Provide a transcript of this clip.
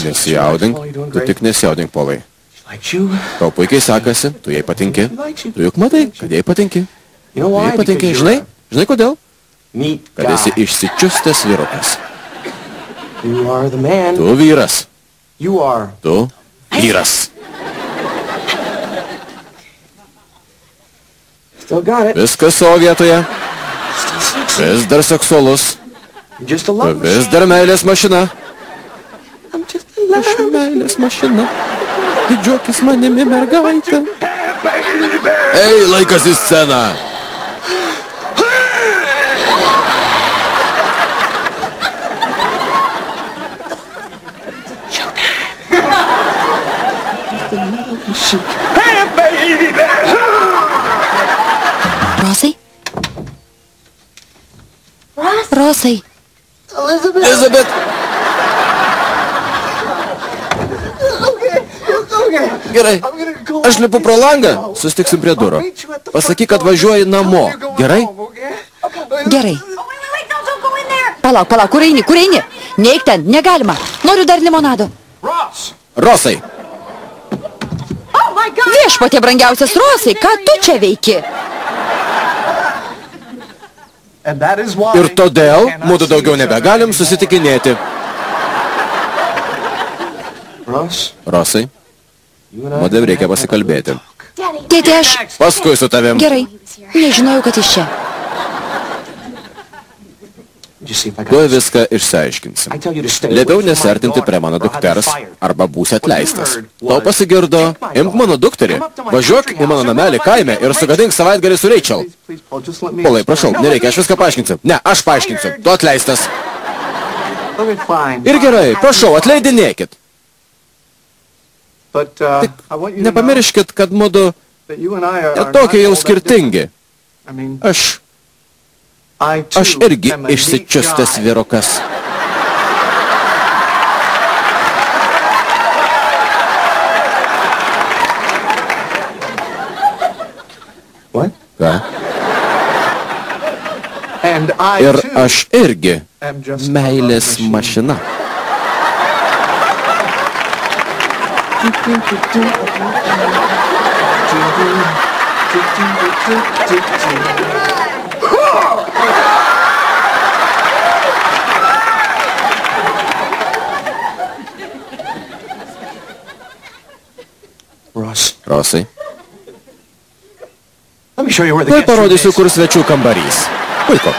Nesijaudink, tu tik nesijaudink, Polai. Tau puikiai sekasi, tu jai patinki. Tu juk matai, kad jai patinki. Jai patinki, žinai? Žinai kodėl? Kad esi išsičiustęs vyrukas. Tu vyras. Tu vyras. Viskas savo vietoje. Vis dar seksualus. Vis dar meilės mašina. Aš meilės mašina. Didžiuokis manimi, mergaitė. Ei, laikas į sceną. Rosai? Rosai. Elizabeth. Gerai, aš lipu pro langą, sustiksim prie durų. Pasakyk, kad važiuoji namo, gerai? Gerai. Palauk, kur eini, kur eini? Neik ten, negalima. Noriu dar limonado. Rosai. Viešpatie brangiausias Rosai, ką tu čia veiki? Ir todėl mūdu daugiau nebegalim susitikinėti. Rosai. Madam, reikia pasikalbėti. Tėti, aš... Paskui su tavim. Gerai, nežinojau, kad iš čia. Tuo viską išsiaiškinsim. Liepiau nesartinti prie mano dukters, arba būsi atleistas. Tau pasigirdo, imk mano dukterį, važiuok į mano namelį kaime ir sugadink savaitgalį su Rachel. Polai, prašau, nereikia, aš viską paaiškinsiu. Ne, aš paaiškinsiu, tu atleistas. Ir gerai, prašau, atleidinėkit. Tik nepamirškit, kad mudu netokie jau skirtingi. Aš irgi išsičiustęs vyrukas. Ką? Ir aš irgi meilės mašina. Rosai. Tuoj parodysiu, kur svečių kambarys. Puiku.